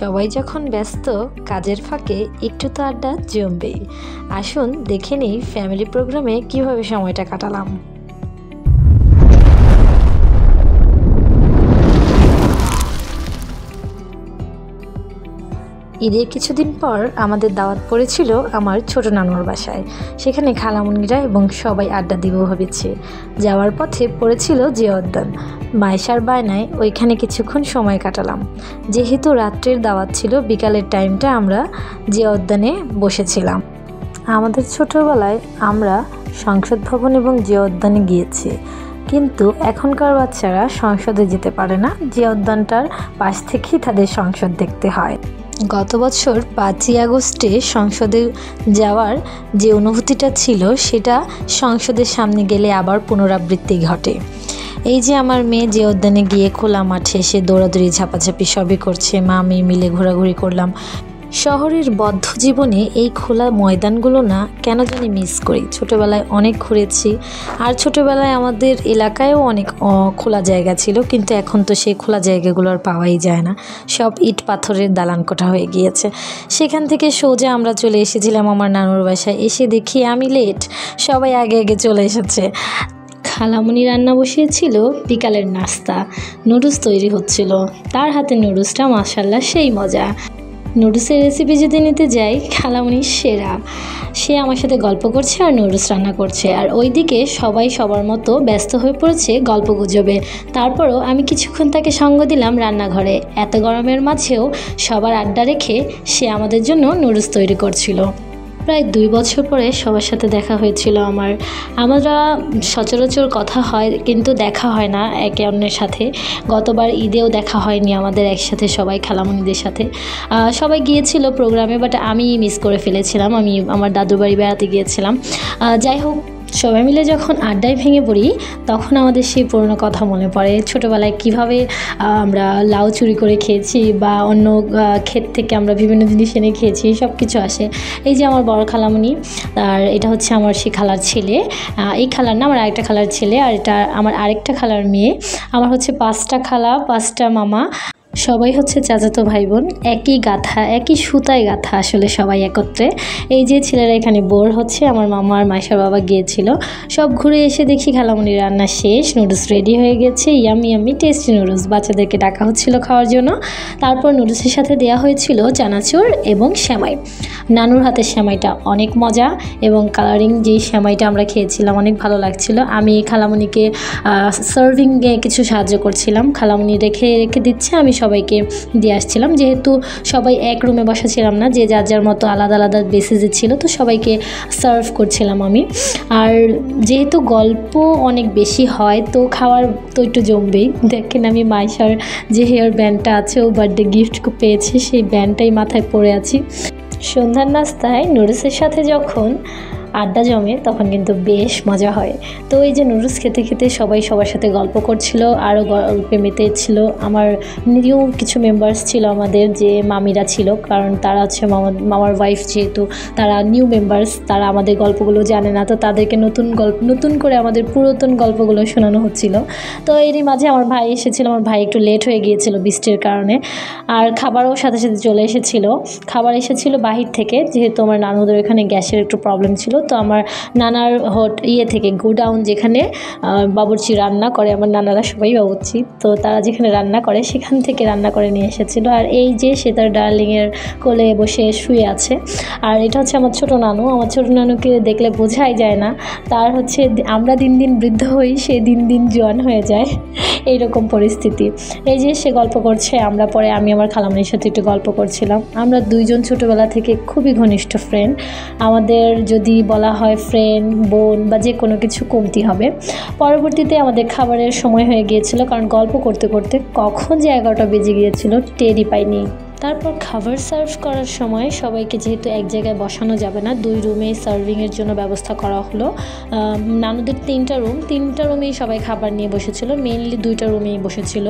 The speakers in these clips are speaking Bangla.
সবাই যখন ব্যস্ত কাজের ফাঁকে একটু তো আড্ডা জমবেই। আসুন দেখে নিই ফ্যামিলি প্রোগ্রামে কিভাবে সময়টা কাটালাম। ঈদের কিছুদিন পর আমাদের দাওয়াত পড়েছিল আমার ছোট নানুর বাসায়। সেখানে খালামুনিরা এবং সবাই আড্ডা দিব ভেবেছে। যাওয়ার পথে পড়েছিল জিয়া উদ্যান। মাইশার বায়নায় ওইখানে কিছুক্ষণ সময় কাটালাম। যেহেতু রাত্রের দাওয়াত ছিল, বিকালের টাইমটা আমরা জিয়া উদ্যানে বসেছিলাম। আমাদের ছোটবেলায় আমরা সংসদ ভবন এবং জিয়া উদ্যানে গিয়েছি, কিন্তু এখনকার বাচ্চারা সংসদে যেতে পারে না। জিয়া উদ্যানটার পাশ থেকেই তাদের সংসদ দেখতে হয়। গত বছর 5ই আগস্টে সংসদে যাওয়ার যে অনুভূতিটা ছিল, সেটা সংসদের সামনে গেলে আবার পুনরাবৃত্তি ঘটে। এই যে আমার মেয়ে যে উদ্যানে গিয়ে খোলা মাঠে সে দৌড়াদৌড়ি ঝাপাঝাপি সবই করছে, মা মেয়ে মিলে ঘোরাঘুরি করলাম। শহরের বদ্ধ জীবনে এই খোলা ময়দানগুলো না কেন জানি মিস করি। ছোটোবেলায় অনেক ঘুরেছি, আর ছোটোবেলায় আমাদের এলাকায়ও অনেক খোলা জায়গা ছিল, কিন্তু এখন তো সেই খোলা জায়গাগুলো আর পাওয়াই যায় না। সব ইট পাথরের দালান কোঠা হয়ে গিয়েছে। সেখান থেকে সোজা আমরা চলে এসেছিলাম আমার নানুর বাসায়। এসে দেখি আমি লেট, সবাই আগে আগে চলে এসেছে। খালামুনি রান্না বসিয়েছিল বিকালের নাস্তা, নুডলস তৈরি হচ্ছিল। তার হাতে নুডলসটা মাশাআল্লাহ সেই মজা। নুডলসের রেসিপি যদি নিতে যাই, খালামুনি সেরা। সে আমার সাথে গল্প করছে আর নুডলস রান্না করছে, আর ওইদিকে সবাই সবার মতো ব্যস্ত হয়ে পড়েছে গল্প গুজবে। তারপরও আমি কিছুক্ষণ তাকে সঙ্গ দিলাম রান্নাঘরে। এত গরমের মাঝেও সবার আড্ডা রেখে সে আমাদের জন্য নুডলস তৈরি করছিল। প্রায় 2 বছর পরে সবার সাথে দেখা হয়েছিল আমরা সচরাচর কথা হয়, কিন্তু দেখা হয় না একে অন্যের সাথে। গতবার ঈদেও দেখা হয়নি আমাদের একসাথে সবাই খালামুনিদের সাথে। সবাই গিয়েছিল প্রোগ্রামে, বাট আমি মিস করে ফেলেছিলাম। আমি আমার দাদুর বাড়ি বেড়াতে গিয়েছিলাম। যাই হোক, সবাই মিলে যখন আড্ডায় ভেঙে পড়ি, তখন আমাদের সেই পুরনো কথা মনে পড়ে। ছোটোবেলায় কিভাবে আমরা লাউ চুরি করে খেয়েছি, বা অন্য ক্ষেত থেকে আমরা বিভিন্ন জিনিস এনে খেয়েছি, সব কিছু আসে। এই যে আমার বড় খালামুনি, আর এটা হচ্ছে আমার সেই খালার ছেলে। এই খালার না, আমার আরেকটা খালার ছেলে, আর এটা আমার আরেকটা খালার মেয়ে। আমার হচ্ছে 5টা খালা, 5টা মামা, সবাই হচ্ছে চাচাতো ভাই বোন। একই গাথা, একই সুতায় গাথা আসলে সবাই একত্রে। এই যে ছেলেরা এখানে বোর হচ্ছে, আমার মামা আর মাইশার বাবা গিয়েছিল। সব ঘুরে এসে দেখি খালামুনির রান্না শেষ, নুডলস রেডি হয়ে গেছে। ইয়ামি ইয়ামি টেস্টি নুডলস বাচ্চাদেরকে ডাকা হচ্ছিল খাওয়ার জন্য। তারপর নুডলসের সাথে দেওয়া হয়েছিল চানাচুর এবং সেমাই। নানুর হাতের সেমাইটা অনেক মজা, এবং কালারিং যেই সেমাইটা আমরা খেয়েছিলাম অনেক ভালো লাগছিল। আমি খালামুনিকে সার্ভিংয়ে কিছু সাহায্য করছিলাম। খালামুনি রেখে দিচ্ছে, আমি সবাইকে দিয়ে আসছিলাম। যেহেতু সবাই এক রুমে বসা ছিলাম না, যে যার যার মতো আলাদা আলাদা বেসিসে ছিল, তো সবাইকে সার্ভ করছিলাম আমি। আর যেহেতু গল্প অনেক বেশি হয়, তো খাওয়ার তো একটু জমবেই। দেখেন আমি মাইশার যে হেয়ার ব্যান্ডটা আছে, ও বার্থডে গিফট পেয়েছে, সেই ব্যান্ডটাই মাথায় পরে আছি। সন্ধ্যার নাস্তায় নুডলসের সাথে যখন আড্ডা জমে, তখন কিন্তু বেশ মজা হয়। তো এই যে নুডলস খেতে খেতে সবাই সবার সাথে গল্প করছিল, আরও গল্পে মেতেছিল। আমার নিউ কিছু মেম্বার্স ছিল আমাদের, যে মামিরা ছিল, কারণ তারা হচ্ছে মামার ওয়াইফ, যেহেতু তারা নিউ মেম্বার্স, তারা আমাদের গল্পগুলো জানে না, তো তাদেরকে নতুন করে আমাদের পুরাতন গল্পগুলো শোনানো হচ্ছিল। তো এরই মাঝে আমার ভাই এসেছিল। আমার ভাই একটু লেট হয়ে গিয়েছিল বৃষ্টির কারণে, আর খাবারও সাথে সাথে চলে এসেছিল। খাবার এসেছিল বাহির থেকে, যেহেতু আমার নানুদের এখানে গ্যাসের একটু প্রবলেম ছিল। তো আমার নানার থেকে গোডাউন, যেখানে বাবুর্চি রান্না করে, আমার নানারা সবাই বাবুর্চি, তো তারা যেখানে রান্না করে সেখান থেকে রান্না করে নিয়ে এসেছিলো। আর এই যে সে তার ডার্লিংয়ের কোলে বসে শুয়ে আছে। আর এটা হচ্ছে আমার ছোট নানু। আমার ছোট নানুকে দেখলে বোঝাই যায় না, তার হচ্ছে আমরা দিন দিন বৃদ্ধ হই, সে দিন দিন জোয়ান হয়ে যায়, এইরকম পরিস্থিতি। এই যে সে গল্প করছে, আমরা পরে আমি আমার খালামণির সাথে একটু গল্প করছিলাম। আমরা দুইজন ছোটোবেলা থেকে খুবই ঘনিষ্ঠ ফ্রেন্ড। আমাদের যদি বলা হয় ফ্রেন্ড, বোন বা যে কোনো কিছু কমতি হবে। পরবর্তীতে আমাদের খাবারের সময় হয়ে গিয়েছিল, কারণ গল্প করতে করতে কখন যে 11টা বেজে গিয়েছিল টেরই পাইনি। তারপর খাবার সার্ভ করার সময় সবাইকে যেহেতু এক জায়গায় বসানো যাবে না, 2 রুমে সার্ভিংয়ের জন্য ব্যবস্থা করা হলো। নানুদের 3টা রুমেই সবাই খাবার নিয়ে বসেছিল। মেইনলি 2টা রুমেই বসেছিল।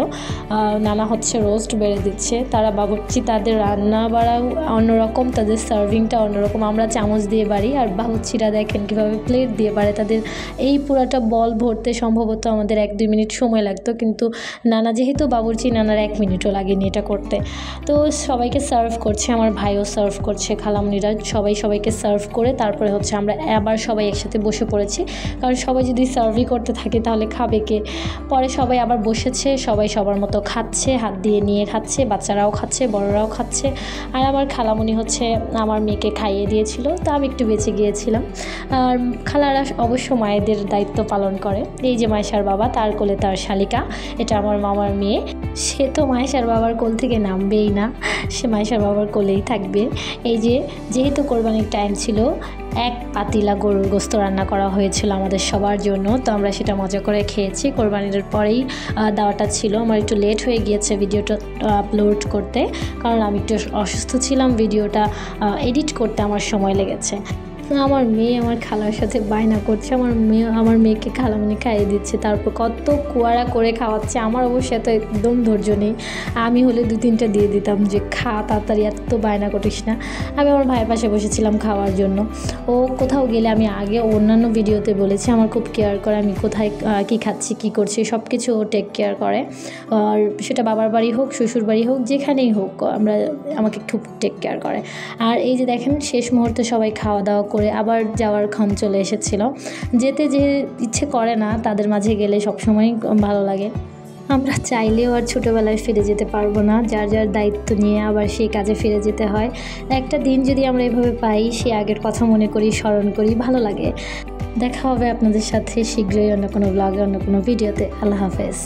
নানা হচ্ছে রোস্ট বেড়ে দিচ্ছে, তারা বাবুর্চি, তাদের রান্না বাড়াও অন্যরকম, তাদের সার্ভিংটা অন্যরকম। আমরা চামচ দিয়ে বাড়ি, আর বাবুর্চিরা দেখেন কীভাবে প্লেট দিয়ে বাড়ে। তাদের এই পুরাটা বল ভরতে সম্ভবত আমাদের 1-2 মিনিট সময় লাগতো, কিন্তু নানা যেহেতু বাবুর্চি, নানার 1 মিনিটও লাগেনি এটা করতে। তো সবাইকে সার্ভ করছে, আমার ভাইও সার্ভ করছে, খালামণিরা সবাইকে সার্ভ করে তারপরে হচ্ছে আমরা আবার সবাই একসাথে বসে পড়েছি। কারণ সবাই যদি সার্ভই করতে থাকে তাহলে খাবে কে। পরে সবাই আবার বসেছে, সবাই সবার মতো খাচ্ছে, হাত দিয়ে নিয়ে খাচ্ছে, বাচ্চারাও খাচ্ছে, বড়রাও খাচ্ছে। আর আমার খালামণি হচ্ছে আমার মেয়েকে খাইয়ে দিয়েছিল, তো আমি একটু বেঁচে গিয়েছিলাম। আর খালারা অবশ্য মায়েদের দায়িত্ব পালন করে। এই যে মাইশার বাবা, তার কোলে তার শালিকা, এটা আমার মামার মেয়ে। সে তো মাইশার বাবার কোল থেকে নামবেই না, সে মাইশার বাবার কোলেই থাকবে। এই যে যেহেতু কোরবানির টাইম ছিল, এক পাতিলা গরুর গোস্ত রান্না করা হয়েছিল আমাদের সবার জন্য, তো আমরা সেটা মজা করে খেয়েছি। কোরবানির পরেই দাওয়াটা ছিল। আমার একটু লেট হয়ে গিয়েছে ভিডিওটা আপলোড করতে, কারণ আমি একটু অসুস্থ ছিলাম। ভিডিওটা এডিট করতে আমার সময় লেগেছে। আমার মেয়ে আমার খালার সাথে বায়না করছে, আমার মেয়েকে খালামণি খাইয়ে দিচ্ছে, তারপর কত কুয়ারা করে খাওয়াচ্ছে। আমার অবশ্যই তো একদম ধৈর্য নেই, আমি হলে 2-3টা দিয়ে দিতাম যে খা তাড়াতাড়ি, এত বায়না করিস না। আমি আমার ভাইয়ের পাশে বসেছিলাম খাওয়ার জন্য। ও কোথাও গেলে, আমি আগে অন্যান্য ভিডিওতে বলেছি, আমার খুব কেয়ার করে, আমি কোথায় কী খাচ্ছি কী করছি সব কিছু ও টেক কেয়ার করে। আর সেটা বাবার বাড়ি হোক, শ্বশুর বাড়ি হোক, যেখানেই হোক, আমাকে খুব টেক কেয়ার করে। আর এই যে দেখেন, শেষ মুহূর্তে সবাই খাওয়া দাওয়া করে আবার যাওয়ার ক্ষণ চলে এসেছিল। যেতে যে ইচ্ছে করে না, তাদের মাঝে গেলে সবসময় ভালো লাগে। আমরা চাইলেও আর ছোটোবেলায় ফিরে যেতে পারবো না, যার যার দায়িত্ব নিয়ে আবার সেই কাজে ফিরে যেতে হয়। একটা দিন যদি আমরা এভাবে পাই, সে আগের কথা মনে করি, স্মরণ করি, ভালো লাগে। দেখা হবে আপনাদের সাথে শীঘ্রই অন্য কোনো ব্লগে, অন্য কোনো ভিডিওতে। আল্লাহ হাফেজ।